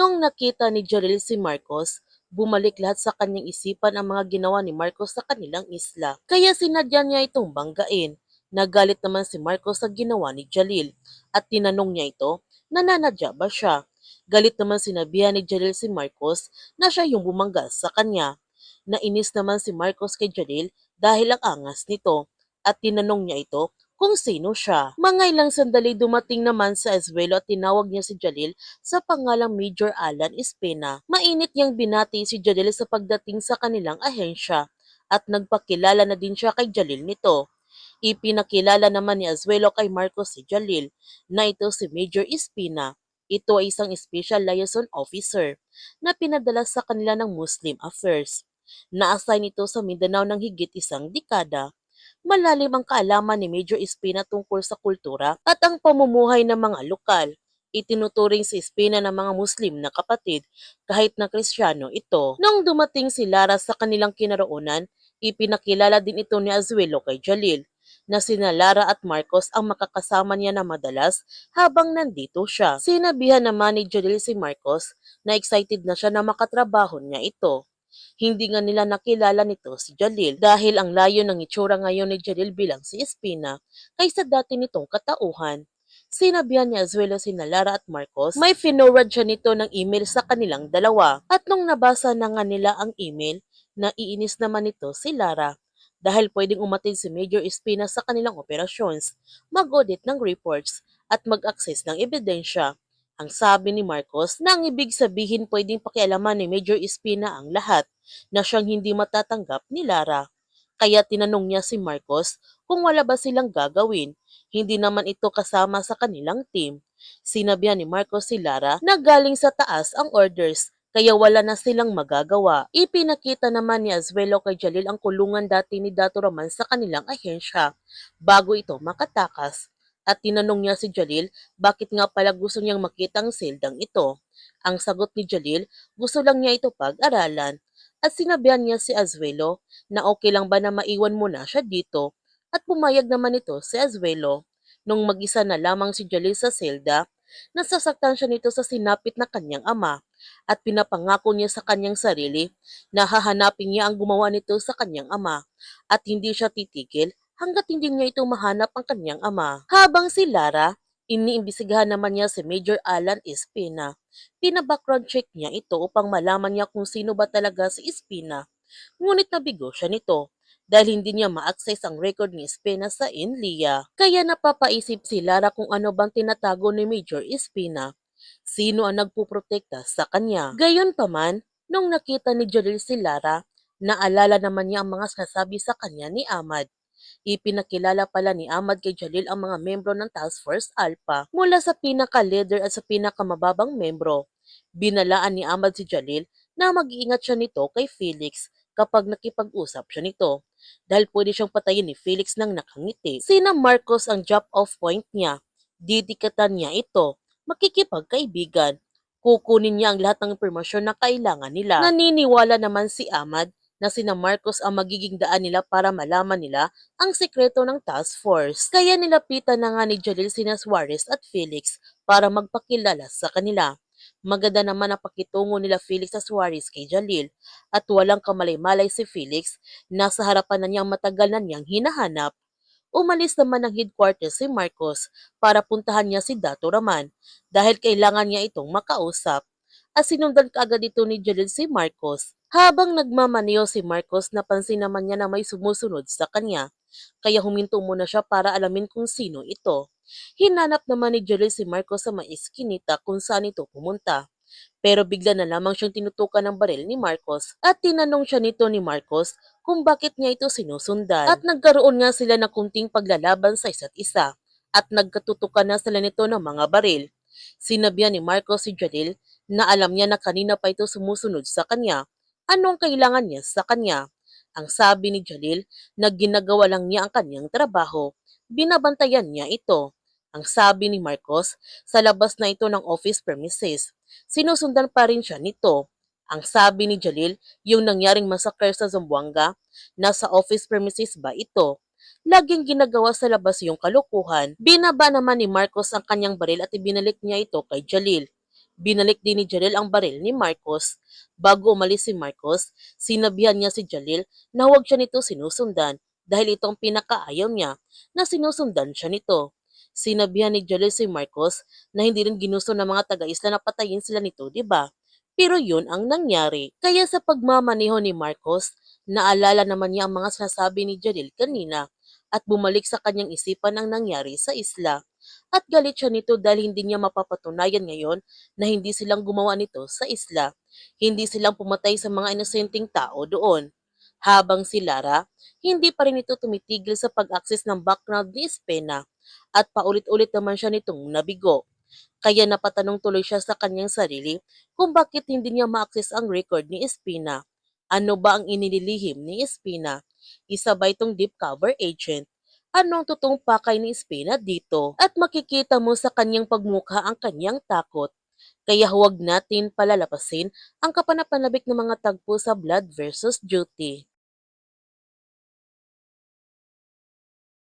Noong nakita ni Jaril si Marcos, bumalik lahat sa kanyang isipan ang mga ginawa ni Marcos sa kanilang isla. Kaya sinadya niya itong banggain. Nagalit naman si Marcos sa ginawa ni Jalil at tinanong niya ito, nananadya ba siya? Galit naman sinabihan ni Jalil si Marcos na siya yung bumangga sa kanya. Nainis naman si Marcos kay Jalil dahil ang angas nito at tinanong niya ito kung sino siya. Mga ilang sandali dumating naman sa Azuelo at tinawag niya si Jalil sa pangalang Major Alan Espina. Mainit niyang binati si Jalil sa pagdating sa kanilang ahensya at nagpakilala na din siya kay Jalil nito. Ipinakilala naman ni Azuelo kay Marcos si Jalil na ito si Major Espina. Ito ay isang special liaison officer na pinadala sa kanila ng Muslim Affairs. Na-assign ito sa Mindanao ng higit isang dekada. Malalim ang kaalaman ni Major Espina tungkol sa kultura at ang pamumuhay ng mga lokal. Itinuturing si Espina ng mga Muslim na kapatid kahit na Kristiyano ito. Nung dumating si Lara sa kanilang kinaroonan, ipinakilala din ito ni Azuelo kay Jalil na sina Lara at Marcos ang makakasama niya na madalas habang nandito siya. Sinabihan naman ni Jalil si Marcos na excited na siya na makatrabaho niya ito. Hindi nga nila nakilala nito si Jalil dahil ang layo ng itsura ngayon ni Jalil bilang si Espina kaysa dati nitong katauhan. Sinabihan ni Azuelo sina Lara at Marcos, may finorward siya nito ng email sa kanilang dalawa. At nung nabasa na nga nila ang email, naiinis naman nito si Lara dahil pwedeng umatid si Major Espina sa kanilang operations, mag-audit ng reports at mag-access ng ebidensya. Ang sabi ni Marcos na ang ibig sabihin pwedeng pakialaman ni Major Espina ang lahat na siyang hindi matatanggap ni Lara. Kaya tinanong niya si Marcos kung wala ba silang gagawin. Hindi naman ito kasama sa kanilang team. Sinabihan ni Marcos si Lara na galing sa taas ang orders kaya wala na silang magagawa. Ipinakita naman ni Azuelo kay Jalil ang kulungan dati ni Dato Raman sa kanilang ahensya bago ito makatakas. At tinanong niya si Jalil bakit nga pala gusto niyang makita ang seldang ito. Ang sagot ni Jalil, gusto lang niya ito pag-aralan. At sinabihan niya si Azuelo na okay lang ba na maiwan mo na siya dito at pumayag naman ito si Azuelo. Nung mag-isa na lamang si Jalil sa selda, nasasaktan siya nito sa sinapit na kanyang ama at pinapangako niya sa kanyang sarili na hahanapin niya ang gumawa nito sa kanyang ama at hindi siya titigil hanggat hindi niya ito mahanap ang kanyang ama. Habang si Lara, iniimbisigahan naman niya si Major Alan Espina. Pina-background check niya ito upang malaman niya kung sino ba talaga si Espina. Ngunit nabigo siya nito dahil hindi niya ma-access ang record ni Espina sa Inlia. Kaya napapaisip si Lara kung ano bang tinatago ni Major Espina. Sino ang nagpuprotekta sa kanya? Gayunpaman, nung nakita ni Jalil si Lara, naalala naman niya ang mga sasabi sa kanya ni Ahmad. Ipinakilala pala ni Ahmad kay Jalil ang mga membro ng Task Force Alpha mula sa pinaka-leader at sa pinakamababang membro. Binalaan ni Ahmad si Jalil na mag-iingat siya nito kay Felix kapag nakipag-usap siya nito dahil pwede siyang patayin ni Felix ng nakangiti. Sina Marcos ang drop-off point niya. Didikatan niya ito. Makikipagkaibigan. Kukunin niya ang lahat ng impormasyon na kailangan nila. Naniniwala naman si Ahmad na sina Marcos ang magiging daan nila para malaman nila ang sekreto ng task force. Kaya nilapitan na nga ni Jalil sina Suarez at Felix para magpakilala sa kanila. Maganda naman ang pakitungo nila Felix sa Suarez kay Jalil at walang kamalay-malay si Felix, nasa harapan na niyang matagal na niyang hinahanap. Umalis naman ng headquarters si Marcos para puntahan niya si Dato Raman dahil kailangan niya itong makausap. At sinundan kaagad ito ni Jalil si Marcos. Habang nagmamaneho si Marcos, napansin naman niya na may sumusunod sa kanya. Kaya huminto muna siya para alamin kung sino ito. Hinanap naman ni Jalil si Marcos sa may eskinita kung saan ito pumunta. Pero bigla na lamang siyang tinutukan ng baril ni Marcos at tinanong siya nito ni Marcos kung bakit niya ito sinusundan. At nagkaroon nga sila ng kunting paglalaban sa isa't isa at nagkatutukan na sila nito ng mga baril. Sinabihan ni Marcos si Jalil na alam niya na kanina pa ito sumusunod sa kanya. Anong kailangan niya sa kanya? Ang sabi ni Jalil na ginagawa lang niya ang kanyang trabaho. Binabantayan niya ito. Ang sabi ni Marcos, sa labas na ito ng office premises. Sinusundan pa rin siya nito. Ang sabi ni Jalil, yung nangyaring massacre sa Zamboanga, nasa office premises ba ito? Laging ginagawa sa labas yung kalukuhan. Binaba naman ni Marcos ang kanyang baril at ibinalik niya ito kay Jalil. Binalik din ni Jalil ang baril ni Marcos. Bago umalis si Marcos, sinabihan niya si Jalil na huwag siya nito sinusundan dahil itong pinakaayaw niya na sinusundan siya nito. Sinabihan ni Jalil si Marcos na hindi rin ginusto ng mga taga-isla na patayin sila nito, di ba? Pero yun ang nangyari. Kaya sa pagmamaneho ni Marcos, naalala naman niya ang mga sinasabi ni Jalil kanina at bumalik sa kanyang isipan ang nangyari sa isla. At galit siya nito dahil hindi niya mapapatunayan ngayon na hindi silang gumawa nito sa isla. Hindi silang pumatay sa mga inosenteng tao doon. Habang si Lara, hindi pa rin ito tumitigil sa pag-access ng background ni Espena at paulit-ulit naman siya nitong nabigo. Kaya napatanong tuloy siya sa kanyang sarili kung bakit hindi niya ma-access ang record ni Espina. Ano ba ang inililihim ni Espina? Isa ba itong deep cover agent? Anong totoong pakay ni Espina dito? At makikita mo sa kanyang pagmukha ang kanyang takot. Kaya huwag natin palalapasin ang kapanapanabik ng mga tagpo sa Blood versus Duty.